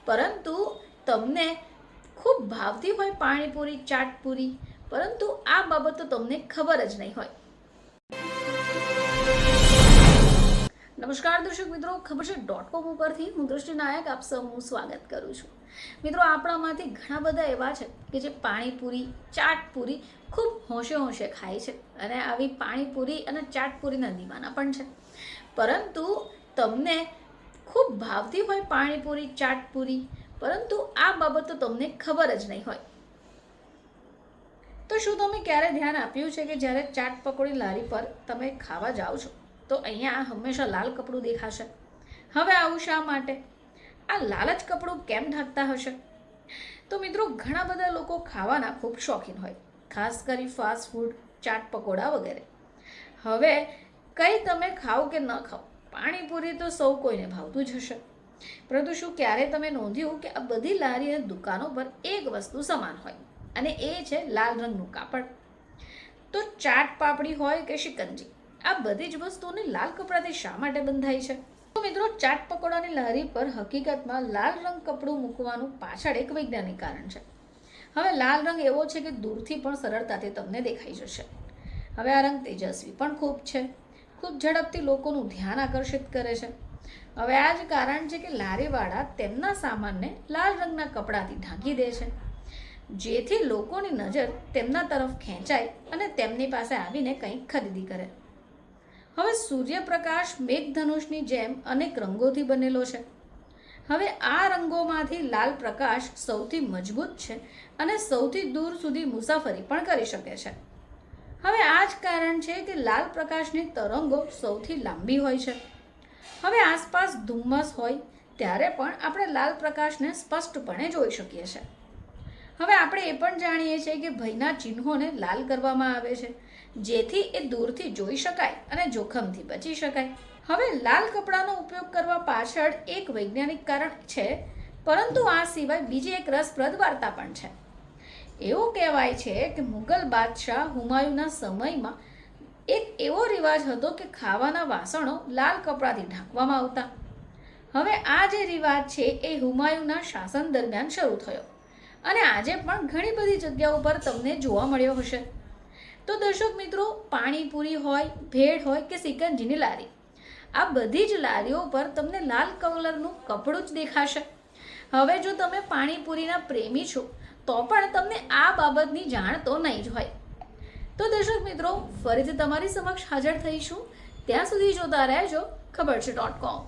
પરંતુ તમને ખૂબ ભાવતી હોય પાણીપુરી, ચાટપુરી, પરંતુ આ બાબત તો તમને ખબર જ નહીં હોય। નમસ્કાર દર્શક મિત્રો, ખબર છે .com ઉપરથી હું દૃષ્ટિ નાયક આપ સૌનું સ્વાગત કરું છું। મિત્રો, આપણામાંથી ઘણા બધા એવા છે કે જે પાણીપુરી, ચાટપુરી ખૂબ હોંશે હોંશે ખાય છે અને આવી પાણીપુરી અને ચાટપુરીના દીવાના પણ છે, પરંતુ તમને ખૂબ ભાવતી હોય પાણીપુરી, ચાટપુરી, પરંતુ આ બાબત તો તમને ખબર જ નહીં હોય। તો શું તમે ક્યારે ધ્યાન આપ્યું છે કે જ્યારે ચાટ પકોડી લારી પર તમે ખાવા જાઓ છો તો અહીંયા હંમેશા લાલ કપડું દેખાશે? હવે આવું શા માટે? આ લાલ જ કપડું કેમ ઢાંકતા હશે? તો મિત્રો, ઘણા બધા લોકો ખાવાના ખૂબ શોખીન હોય, ખાસ કરી ફાસ્ટ ફૂડ, ચાટ પકોડા વગેરે। હવે કંઈ તમે ખાઓ કે ન ખાઓ, પાણીપુરી તો સૌ કોઈને ભાવતું જ હશે, પરંતુ શું ક્યારે તમે નોંધ્યું કે આ બધી લારી અને દુકાનો પર એક વસ્તુ સમાન હોય અને એ છે લાલ રંગનું કાપડ? તો ચાટ પાપડી હોય કે શિકંજી, આ બધી જ વસ્તુઓને લાલ કપડાથી શા માટે બંધાય છે? તો મિત્રો, ચાટ પકોડાની લારી પર હકીકતમાં લાલ રંગ કપડું મૂકવાનું પાછળ એક વૈજ્ઞાનિક કારણ છે। હવે લાલ રંગ એવો છે કે દૂરથી પણ સરળતાથી તમને દેખાઈ જશે। હવે આ રંગ તેજસ્વી પણ ખૂબ છે, ખૂબ ઝડપથી લોકોનું ધ્યાન આકર્ષિત કરે છે। હવે આ જ કારણ છે કે લારીવાળા તેમના સામાનને લાલ રંગના કપડાથી ઢાંકી દે છે, જેથી લોકોની નજર તેમના તરફ ખેંચાય અને તેમની પાસે આવીને કંઈક ખરીદી કરે। હવે સૂર્યપ્રકાશ મેઘધનુષની જેમ અનેક રંગોથી બનેલો છે। હવે આ રંગોમાંથી લાલ પ્રકાશ સૌથી મજબૂત છે અને સૌથી દૂર સુધી મુસાફરી પણ કરી શકે છે। હવે આ જ કારણ છે કે લાલ પ્રકાશની તરંગો સૌથી લાંબી હોય છે। હવે આસપાસ ધુમ્મસ હોય ત્યારે પણ આપણે લાલ પ્રકાશને સ્પષ્ટપણે જોઈ શકીએ છીએ। હવે આપણે એ પણ જાણીએ છીએ કે ભયના ચિહ્નોને લાલ કરવામાં આવે છે, જેથી એ દૂરથી જોઈ શકાય અને જોખમથી બચી શકાય। હવે લાલ કપડાનો ઉપયોગ કરવા પાછળ એક વૈજ્ઞાનિક કારણ છે, પરંતુ આ સિવાય બીજી એક રસપ્રદ વાર્તા પણ છે। એવું કહેવાય છે કે મુગલ બાદશાહ હુમાયુના સમયમાં એક એવો રિવાજ હતો કે ખાવાના વાસણો લાલ કપડાથી ઢાંકવામાં આવતા। હવે આ જે રિવાજ છે એ હુમાયુના શાસન દરમિયાન શરૂ થયો અને આજે પણ ઘણી બધી જગ્યાઓ પર તમને જોવા મળ્યો હશે। તો દર્શક મિત્રો, પાણીપુરી હોય, ભેળ હોય કે સિકંજીની લારી, આ બધી જ લારીઓ પર તમને લાલ કલરનું કપડું જ દેખાશે। હવે જો તમે પાણીપુરીના પ્રેમી છો તો પણ તમને આ બાબતની જાણ તો નહીં જ હોય। તો દર્શક મિત્રો, ફરીથી તમારી સમક્ષ હાજર થઈશું, ત્યાં સુધી જોતા રહેજો ખબર છે .com।